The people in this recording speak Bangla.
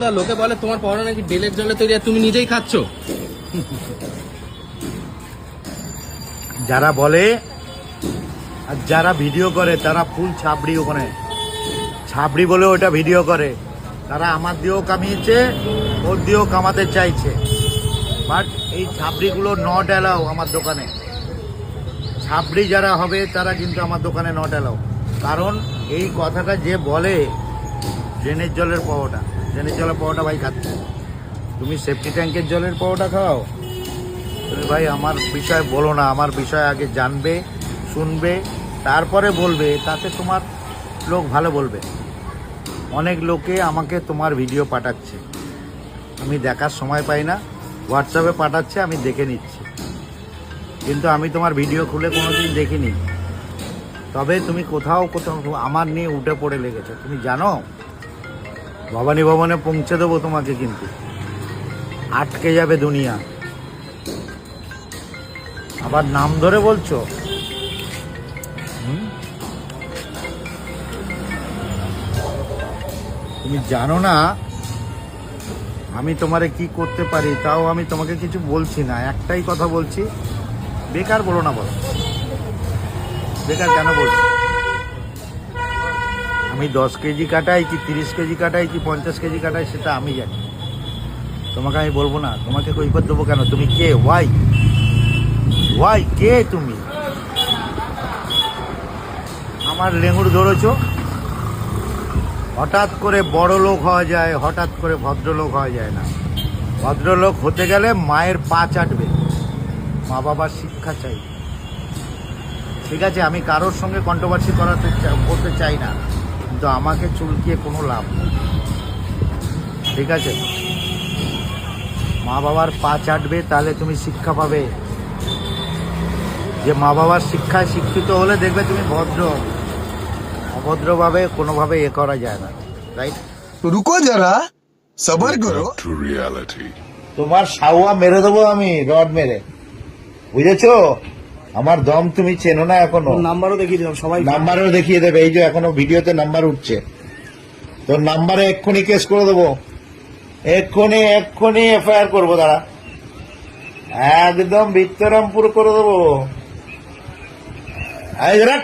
লোকে বলে তোমার পড়া নাকি ডেলের জলে তৈরি, আর তুমি নিজেই খাচ্ছ। যারা বলে আর যারা ভিডিও করে তারা ফুল ছাবড়ি, ওখানে ছাবড়ি বলে ওটা ভিডিও করে। তারা আমার দিয়েও কামিয়েছে, ওর দিয়েও কামাতে চাইছে, বাট এই ছাবড়িগুলো নট অ্যালাউ আমার দোকানে। ছাবড়ি যারা হবে তারা কিন্তু আমার দোকানে নট অ্যালাউ। কারণ এই কথাটা যে বলে ড্রেনের জলের পাওয়াটা, ড্রেনের জলের পাওয়াটা ভাই খাচ্ছে, তুমি সেফটি ট্যাঙ্কের জলের পাওয়াটা খাও। তুমি ভাই আমার বিষয় বলো না, আমার বিষয় আগে জানবে, শুনবে, তারপরে বলবে, তাতে তোমার লোক ভালো বলবে। অনেক লোকে আমাকে তোমার ভিডিও পাঠাচ্ছে, আমি দেখার সময় পাই না, হোয়াটসঅ্যাপে পাঠাচ্ছে, আমি দেখে নিচ্ছি, কিন্তু আমি তোমার ভিডিও খুলে কোনোদিন দেখিনি। তবে তুমি কোথাও কোথাও আমার নিয়ে উঠে পড়ে লেগেছে, তুমি জানো ভবানী ভবনে পৌঁছে দেবো তোমাকে, কিন্তু আটকে যাবে দুনিয়া। আবার নাম ধরে বলছো। তুমি জানো না আমি তোমারে কি করতে পারি, তাও আমি তোমাকে কিছু বলছি না। একটাই কথা বলছি, বেকার বলো না, বলো বেকার কেন বলছো? আমি 10 কেজি কাটাই কি 30 কেজি কাটাই কি 50 কেজি কাটাই সেটা আমি জানি, তোমাকে আমি বলবো না। তোমাকে কৈফিয়ত দেবো কেন? তুমি কে? ওয়াই কে তুমি? আমার লেঙুর ধরেছো। হঠাৎ করে বড় লোক হওয়া যায়, হঠাৎ করে ভদ্রলোক হওয়া যায় না। ভদ্রলোক হতে গেলে মায়ের পা চাটবে, মা বাবার শিক্ষা চাই। ঠিক আছে, আমি কারোর সঙ্গে কন্ট্রোভার্সি করতে চাই না, কিন্তু আমাকে চুলকিয়ে কোনো লাভ নেই। ঠিক আছে, মা বাবার পা চাটবে, তাহলে তুমি শিক্ষা পাবে। যে মা বাবার শিক্ষায় শিক্ষিত হলে দেখবে তুমি ভদ্র। অভদ্রভাবে কোনোভাবে করা যায় না, রাইট? रुको जरा सबर करो। তোমার সাউয়া মেরে দেবো আমি, রড মেরে, বুঝেছো? আমার দম তুমি চেনো না এখনো। নাম্বারও দেখিয়ে দিলাম, সবাই নাম্বারও দেখিয়ে দেবে, এই যে এখনো ভিডিওতে নাম্বার উঠছে, তোর নাম্বারে এক্ষুনি কেস করে দেবো, এক্ষুনি এফআইআর করবো, দাঁড়া, একদম বিত্তরামপুর করে দেবো। এই রাখ।